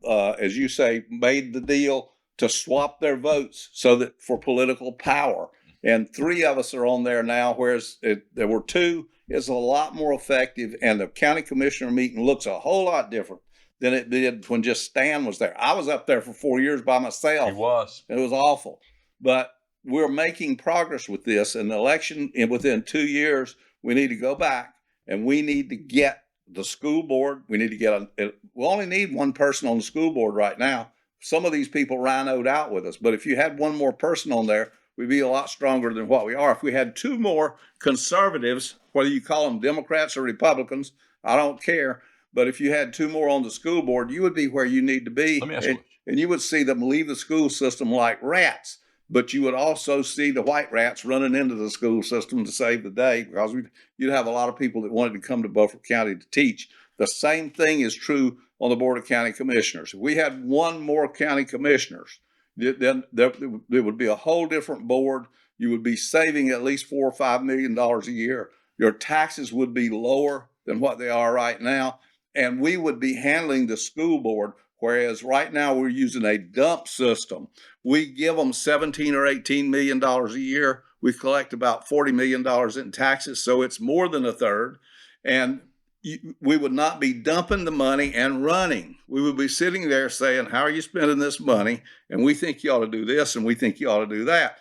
as you say, made the deal to swap their votes so that for political power. And 3 of us are on there now, whereas there were 2. It's a lot more effective, and the county commissioner meeting looks a whole lot different than it did when just Stan was there. I was up there for 4 years by myself. He was. It was awful. But we're making progress with this. An election within 2 years, we need to go back and we need to get the school board. We need to get we only need 1 person on the school board right now. Some of these people rhinoed out with us, but if you had 1 more person on there, we'd be a lot stronger than what we are. If we had 2 more conservatives, whether you call them Democrats or Republicans, I don't care. But if you had 2 more on the school board, you would be where you need to be. Let me ask you. And you would see them leave the school system like rats. But you would also see the white rats running into the school system to save the day, because you'd have a lot of people that wanted to come to Beaufort County to teach. The same thing is true on the Board of County Commissioners. If we had 1 more county commissioners, then there would be a whole different board. You would be saving at least $4 or $5 million a year. Your taxes would be lower than what they are right now. And we would be handling the school board, whereas right now we're using a dump system. We give them $17 or $18 million a year. We collect about $40 million in taxes, so it's more than a third. And we would not be dumping the money and running. We would be sitting there saying, how are you spending this money? And we think you ought to do this, and we think you ought to do that.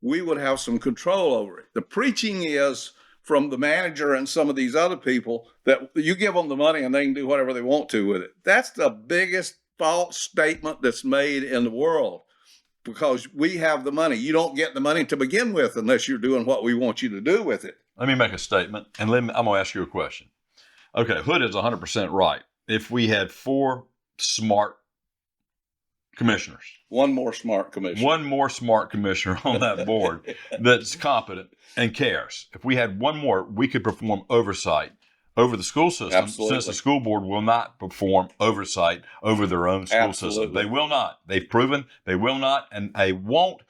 We would have some control over it. The preaching is from the manager and some of these other people that you give them the money and they can do whatever they want to with it. That's the biggest false statement that's made in the world, because we have the money. You don't get the money to begin with unless you're doing what we want you to do with it. Let me make a statement, and I'm going to ask you a question. Okay, Hood is 100% right. If we had 4 smart commissioners. 1 more smart commissioner. 1 more smart commissioner on that board that's competent and cares. If we had 1 more, we could perform oversight over the school system. Absolutely. Since the school board will not perform oversight over their own school Absolutely. system. They will not. They've proven they will not, and they won't.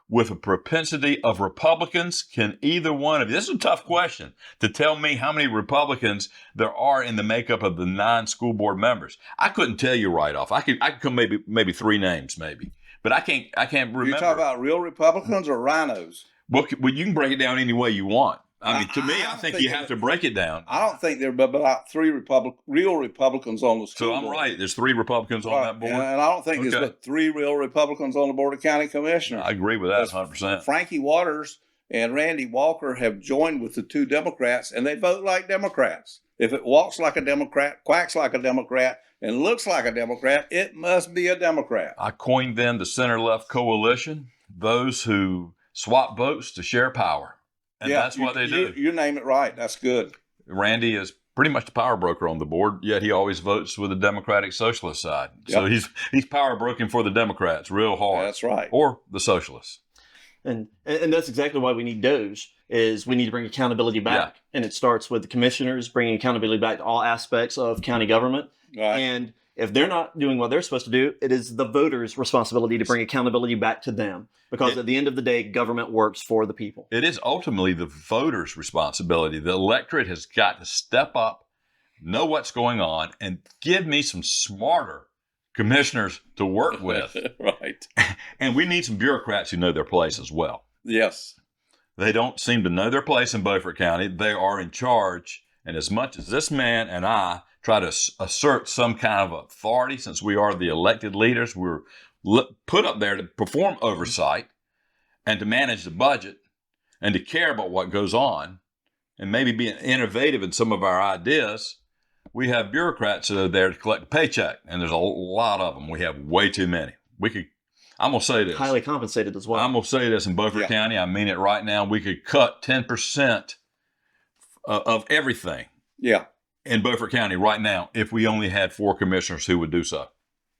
With a propensity of Republicans, can either one of you, this is a tough question, to tell me how many Republicans there are in the makeup of the 9 school board members. I couldn't tell you right off. I could come maybe 3 names maybe, but I can't remember. You talk about real Republicans or rhinos? Well, you can break it down any way you want. I mean, to me, I think you have to break it down. I don't think there are about 3 real Republicans on the school board. So I'm right. There's 3 Republicans on that board. And I don't think there's but 3 real Republicans on the Board of County Commissioners. I agree with that 100%. Frankie Waters and Randy Walker have joined with the 2 Democrats, and they vote like Democrats. If it walks like a Democrat, quacks like a Democrat, and looks like a Democrat, it must be a Democrat. I coined them the center-left coalition, those who swap votes to share power. And that's what they do. You name it right. That's good. Randy is pretty much the power broker on the board, yet he always votes with the Democratic Socialist side. So he's power broking for the Democrats real hard. That's right. Or the Socialists. And that's exactly why we need DOGE, is we need to bring accountability back. Yeah. And it starts with the commissioners bringing accountability back to all aspects of county government. Right. And if they're not doing what they're supposed to do, it is the voters' responsibility to bring accountability back to them. Because at the end of the day, government works for the people. It is ultimately the voters' responsibility. The electorate has got to step up, know what's going on, and give me some smarter commissioners to work with. Right. And we need some bureaucrats who know their place as well. Yes. They don't seem to know their place in Beaufort County. They are in charge. And as much as this man and I try to assert some kind of authority, since we are the elected leaders, we're put up there to perform oversight and to manage the budget and to care about what goes on and maybe be innovative in some of our ideas. We have bureaucrats that are there to collect a paycheck, and there's a lot of them. We have way too many. I'm going to say this. Highly compensated as well. I'm going to say this in Beaufort County. I mean it right now. We could cut 10% of everything. Yeah. In Beaufort County right now, if we only had 4 commissioners who would do so.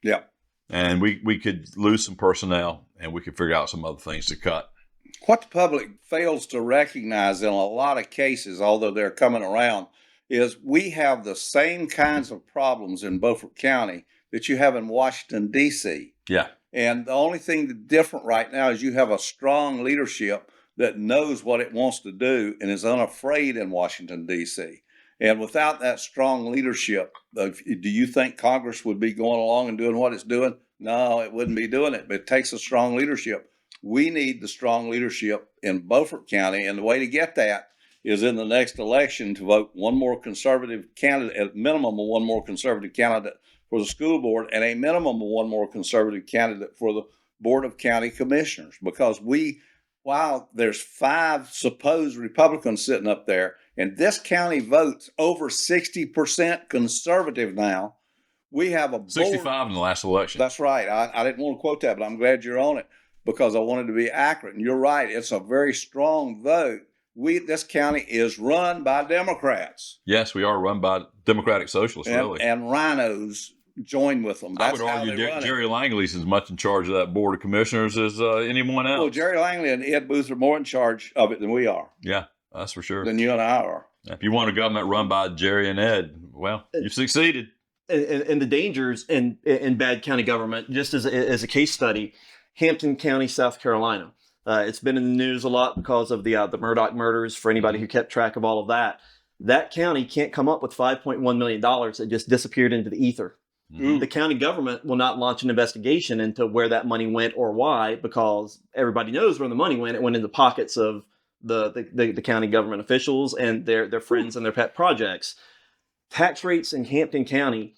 Yeah. And we could lose some personnel, and we could figure out some other things to cut. What the public fails to recognize in a lot of cases, although they're coming around, is we have the same kinds of problems in Beaufort County that you have in Washington, D.C. Yeah. And the only thing that's different right now is you have a strong leadership that knows what it wants to do and is unafraid in Washington, D.C. And without that strong leadership, do you think Congress would be going along and doing what it's doing? No, it wouldn't be doing it, but it takes a strong leadership. We need the strong leadership in Beaufort County, and the way to get that is in the next election to vote one more conservative candidate, at minimum of one more conservative candidate for the school board, and a minimum of one more conservative candidate for the Board of County Commissioners. Because while there's 5 supposed Republicans sitting up there, and this county votes over 60% conservative now, we have a board. 65 in the last election. That's right. I didn't want to quote that, but I'm glad you're on it because I wanted to be accurate. And you're right. It's a very strong vote. This county is run by Democrats. Yes, we are run by Democratic Socialists, really. And rhinos join with them. That's I would argue how they Jerry Langley's as much in charge of that board of commissioners as anyone else. Well, Jerry Langley and Ed Booth are more in charge of it than we are. Yeah, that's for sure. Than you and I are. If you want a government run by Jerry and Ed, well, you've succeeded. And the dangers in bad county government, just as a case study, Hampton County, South Carolina. It's been in the news a lot because of the Murdaugh murders. For anybody who kept track of all of that, that county can't come up with $5.1 million that just disappeared into the ether. Mm-hmm. The county government will not launch an investigation into where that money went or why, because everybody knows where the money went. It went into the pockets of the county government officials and their friends and their pet projects. Tax rates in Hampton County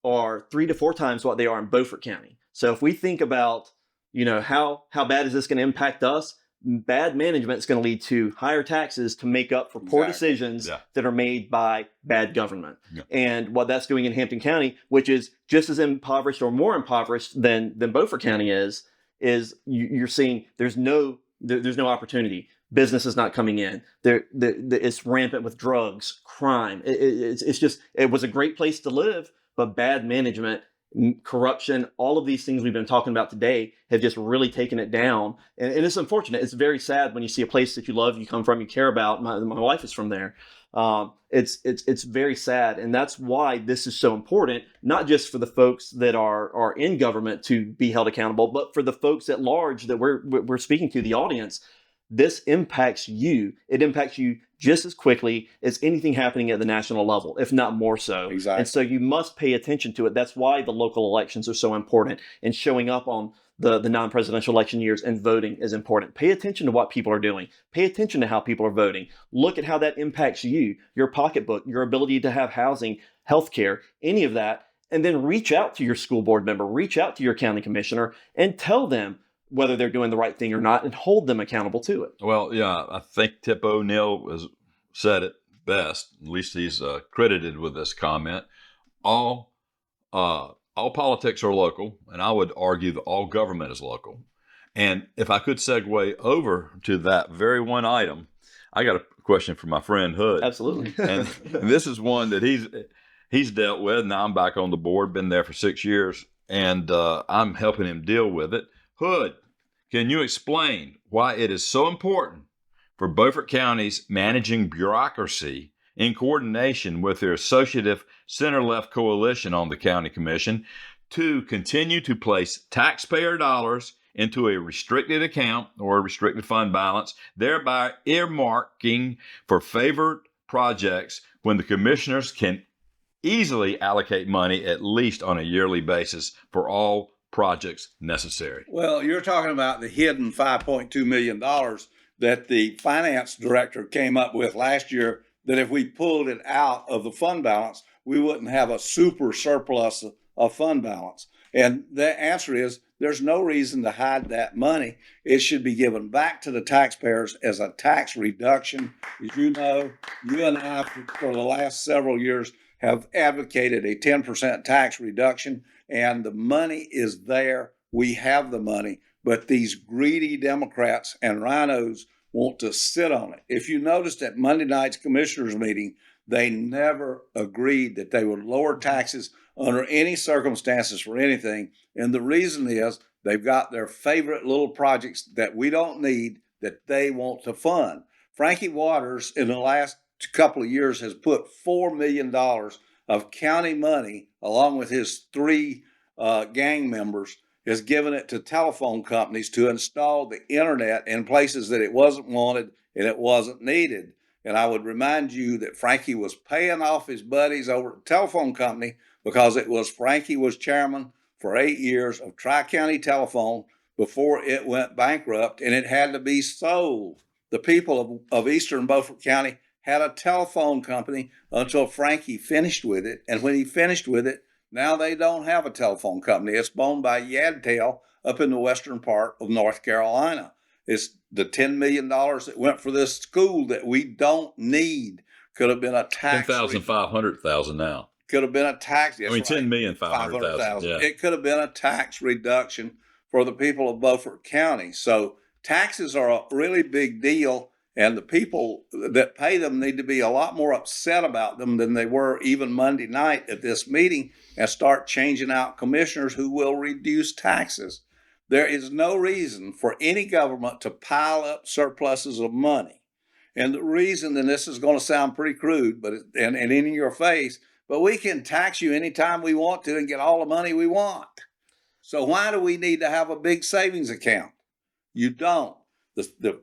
are 3 to 4 times what they are in Beaufort County. So if we think about, how bad is this going to impact us? Bad management is going to lead to higher taxes to make up for poor decisions that are made by bad government. Yeah. And what that's doing in Hampton County, which is just as impoverished or more impoverished than Beaufort County is you're seeing there's no opportunity. Business is not coming in. It's rampant with drugs, crime. It was a great place to live, but bad management, corruption, all of these things we've been talking about today have just really taken it down. And it's unfortunate. It's very sad when you see a place that you love, you come from, you care about. My wife is from there. It's very sad. And that's why this is so important, not just for the folks that are in government to be held accountable, but for the folks at large that we're speaking to, the audience. This impacts you. It impacts you just as quickly as anything happening at the national level, if not more so. Exactly. And so you must pay attention to it. That's why the local elections are so important, and showing up on the non-presidential election years and voting is important. Pay attention to what people are doing. Pay attention to how people are voting. Look at how that impacts you, your pocketbook, your ability to have housing, healthcare, any of that. And then reach out to your school board member, reach out to your county commissioner, and tell them whether they're doing the right thing or not, and hold them accountable to it. Well, yeah, I think Tip O'Neill has said it best. At least he's credited with this comment. All politics are local, and I would argue that all government is local. And if I could segue over to that very one item, I got a question for my friend Hood. Absolutely. And this is one that he's dealt with. Now I'm back on the board, been there for 6 years, and I'm helping him deal with it. Hood, can you explain why it is so important for Beaufort County's managing bureaucracy in coordination with their associative center-left coalition on the county commission to continue to place taxpayer dollars into a restricted account or a restricted fund balance, thereby earmarking for favored projects when the commissioners can easily allocate money, at least on a yearly basis, for all projects necessary? Well, you're talking about the hidden $5.2 million that the finance director came up with last year, that if we pulled it out of the fund balance, we wouldn't have a super surplus of fund balance. And the answer is there's no reason to hide that money. It should be given back to the taxpayers as a tax reduction. As you know, you and I, for the last several years, have advocated a 10% tax reduction. And the money is there. We have the money. But these greedy Democrats and rhinos want to sit on it. If you noticed at Monday night's commissioners meeting, they never agreed that they would lower taxes under any circumstances for anything. And the reason is they've got their favorite little projects that we don't need that they want to fund. Frankie Waters, in the last couple of years, has put $4 million of county money, along with his 3 gang members, is giving it to telephone companies to install the internet in places that it wasn't wanted and it wasn't needed. And I would remind you that Frankie was paying off his buddies over at the telephone company because Frankie was chairman for 8 years of Tri-County Telephone before it went bankrupt, and it had to be sold. The people of Eastern Beaufort County had a telephone company until Frankie finished with it. And when he finished with it, now they don't have a telephone company. It's owned by Yadtail up in the western part of North Carolina. It's the $10 million that went for this school that we don't need. Could have been a tax. 10,500,000 now. Could have been a tax. I mean, 10,500,000. Yeah. It could have been a tax reduction for the people of Beaufort County. So taxes are a really big deal, and the people that pay them need to be a lot more upset about them than they were even Monday night at this meeting, and start changing out commissioners who will reduce taxes. There is no reason for any government to pile up surpluses of money. And the reason, and this is going to sound pretty crude, but and in your face, but we can tax you anytime we want to and get all the money we want. So why do we need to have a big savings account? You don't. The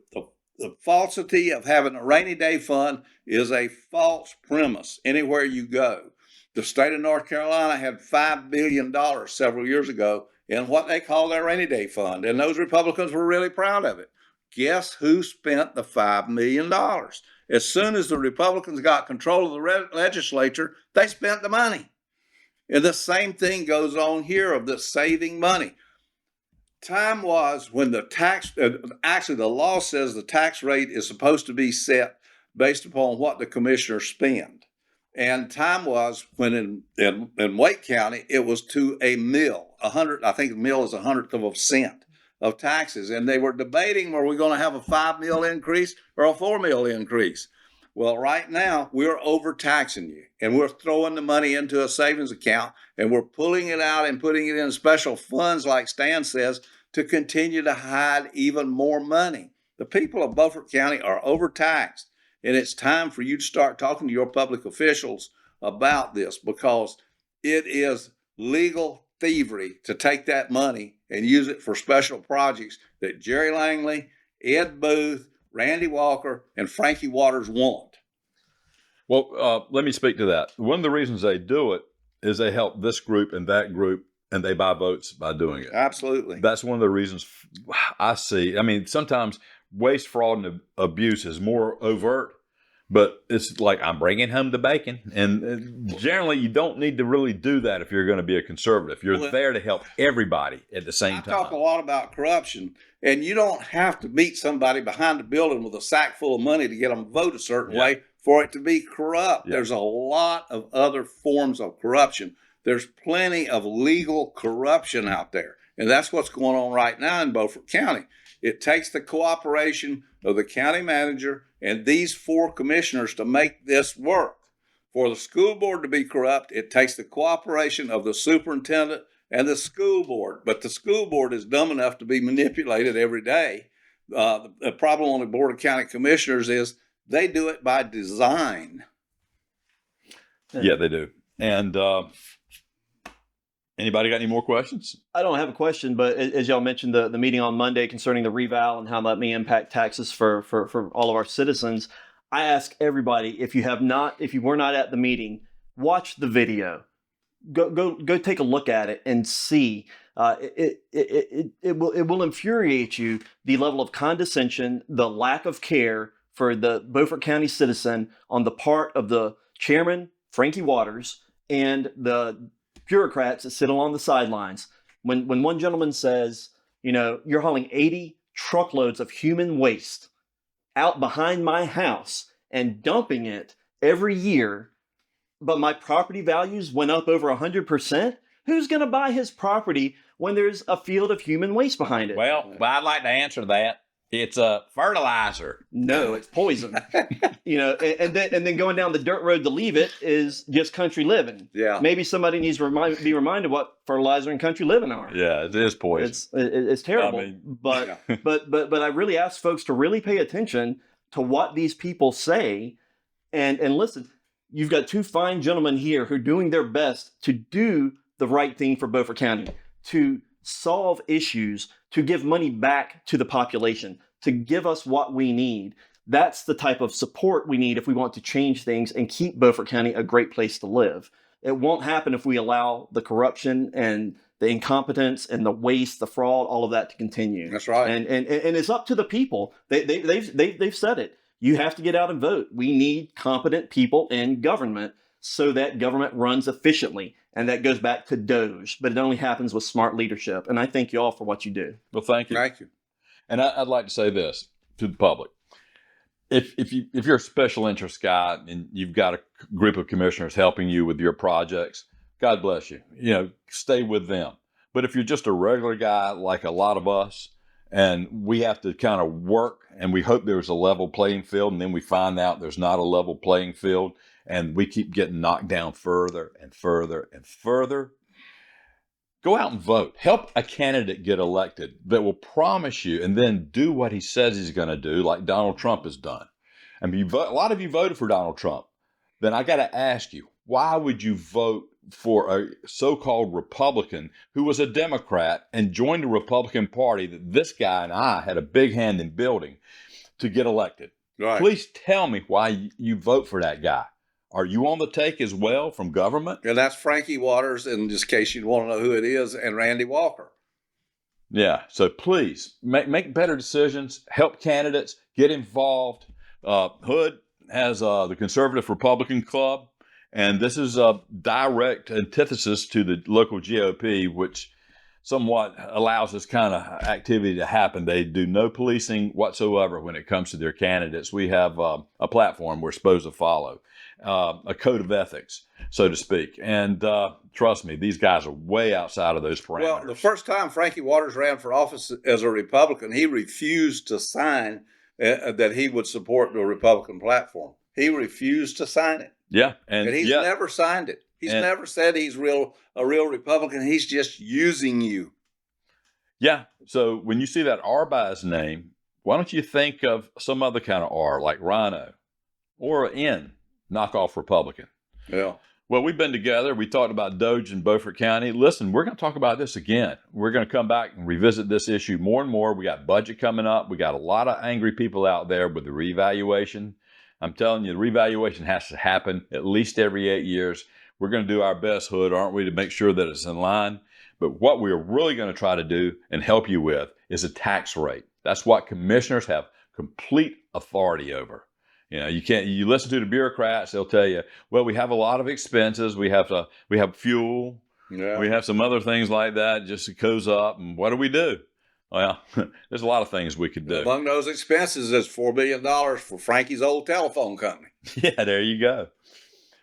falsity of having a rainy day fund is a false premise anywhere you go. The state of North Carolina had $5 billion several years ago in what they call their rainy day fund, and those Republicans were really proud of it. Guess who spent the $5 million? As soon as the Republicans got control of the legislature, they spent the money. And the same thing goes on here of the saving money. Time was when the tax, actually the law says the tax rate is supposed to be set based upon what the commissioners spend. And time was when in Wake County, it was to a mill, I think a mill is 1/100 of a cent of taxes. And they were debating, were we going to have a 5 mil increase or a 4 mil increase? Well, right now we're overtaxing you, and we're throwing the money into a savings account, and we're pulling it out and putting it in special funds, like Stan says, to continue to hide even more money. The people of Beaufort County are overtaxed, and it's time for you to start talking to your public officials about this, because it is legal thievery to take that money and use it for special projects that Jerry Langley, Ed Booth, Randy Walker, and Frankie Waters want. Well, let me speak to that. One of the reasons they do it is they help this group and that group, and they buy votes by doing it. Absolutely. That's one of the reasons I see. I mean, sometimes waste, fraud, and abuse is more overt, but it's like, I'm bringing home the bacon. And generally, you don't need to really do that if you're going to be a conservative. You're there to help everybody at the same time. I talk a lot about corruption, and you don't have to meet somebody behind the building with a sack full of money to get them to vote a certain way for it to be corrupt. There's a lot of other forms of corruption. There's plenty of legal corruption out there, and that's what's going on right now in Beaufort County. It takes the cooperation of the county manager and these 4 commissioners to make this work. For the school board to be corrupt, it takes the cooperation of the superintendent and the school board. But the school board is dumb enough to be manipulated every day. The problem on the Board of County Commissioners is they do it by design. Yeah, they do. And anybody got any more questions? I don't have a question, but as y'all mentioned, the meeting on Monday concerning the reval and how that may impact taxes for all of our citizens, I ask everybody, if you were not at the meeting, watch the video. Go take a look at it and see. It will infuriate you, the level of condescension, the lack of care for the Beaufort County citizen on the part of the chairman, Frankie Waters, and the bureaucrats that sit along the sidelines. When one gentleman says, you're hauling 80 truckloads of human waste out behind my house and dumping it every year, but my property values went up over 100%, who's going to buy his property when there's a field of human waste behind it? Well, I'd like to answer that. It's a fertilizer. No, it's poison. And then going down the dirt road to leave it is just country living. Yeah. Maybe somebody needs to be reminded what fertilizer and country living are. Yeah, it is poison. It's terrible. But I really ask folks to really pay attention to what these people say, and listen. You've got 2 fine gentlemen here who are doing their best to do the right thing for Beaufort County, to solve issues, to give money back to the population, to give us what we need. That's the type of support we need if we want to change things and keep Beaufort County a great place to live. It won't happen if we allow the corruption and the incompetence and the waste, the fraud, all of that to continue. That's right. And it's up to the people. They've said it. You have to get out and vote. We need competent people in government so that government runs efficiently. And that goes back to Doge, but it only happens with smart leadership. And I thank you all for what you do. Well, thank you. Thank you. And I'd like to say this to the public. If you're a special interest guy and you've got a group of commissioners helping you with your projects, God bless you. You know, stay with them. But if you're just a regular guy like a lot of us, and we have to kind of work, and we hope there's a level playing field, and then we find out there's not a level playing field, and we keep getting knocked down further and further and further, go out and vote. Help a candidate get elected that will promise you and then do what he says he's going to do, like Donald Trump has done. I mean, a lot of you voted for Donald Trump. Then I got to ask you, why would you vote for a so-called Republican who was a Democrat and joined the Republican Party that this guy and I had a big hand in building to get elected? Right. Please tell me why you vote for that guy. Are you on the take as well from government? And that's Frankie Waters, in just case you want to know who it is, and Randy Walker. Yeah. So please make better decisions, help candidates, get involved. Hood has the Conservative Republican Club, and this is a direct antithesis to the local GOP, which somewhat allows this kind of activity to happen. They do no policing whatsoever when it comes to their candidates. We have a platform we're supposed to follow, a code of ethics, so to speak. And trust me, these guys are way outside of those parameters. Well, the first time Frankie Waters ran for office as a Republican, he refused to sign that he would support the Republican platform. He refused to sign it. Yeah. And he's never signed it. He's never said he's a real Republican. He's just using you. Yeah. So when you see that R by his name, why don't you think of some other kind of R, like Rhino, or N, knockoff Republican? Yeah. Well, we've been together. We talked about Doge in Beaufort County. Listen, we're going to talk about this again. We're going to come back and revisit this issue more and more. We got budget coming up. We got a lot of angry people out there with the revaluation. I'm telling you, the revaluation has to happen at least every 8 years. We're going to do our best, Hood, aren't we, to make sure that it's in line. But what we're really going to try to do and help you with is a tax rate. That's what commissioners have complete authority over. You know, you listen to the bureaucrats, they'll tell you, well, we have a lot of expenses. We have fuel. Yeah. We have some other things like that. Just it goes up. And what do we do? Well, there's a lot of things we could do. Among those expenses is $4 billion for Frankie's old telephone company. Yeah, there you go.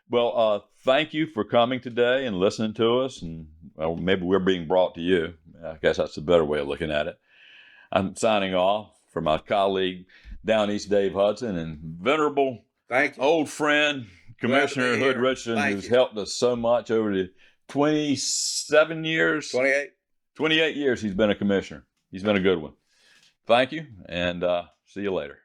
Well, thank you for coming today and listening to us. And well, maybe we're being brought to you. I guess that's a better way of looking at it. I'm signing off for my colleague down east, Dave Hudson, and venerable Thank you. old friend, Commissioner Hood Richardson, who's helped us so much over the 27 years. 28 years he's been a commissioner. He's been a good one. Thank you, and see you later.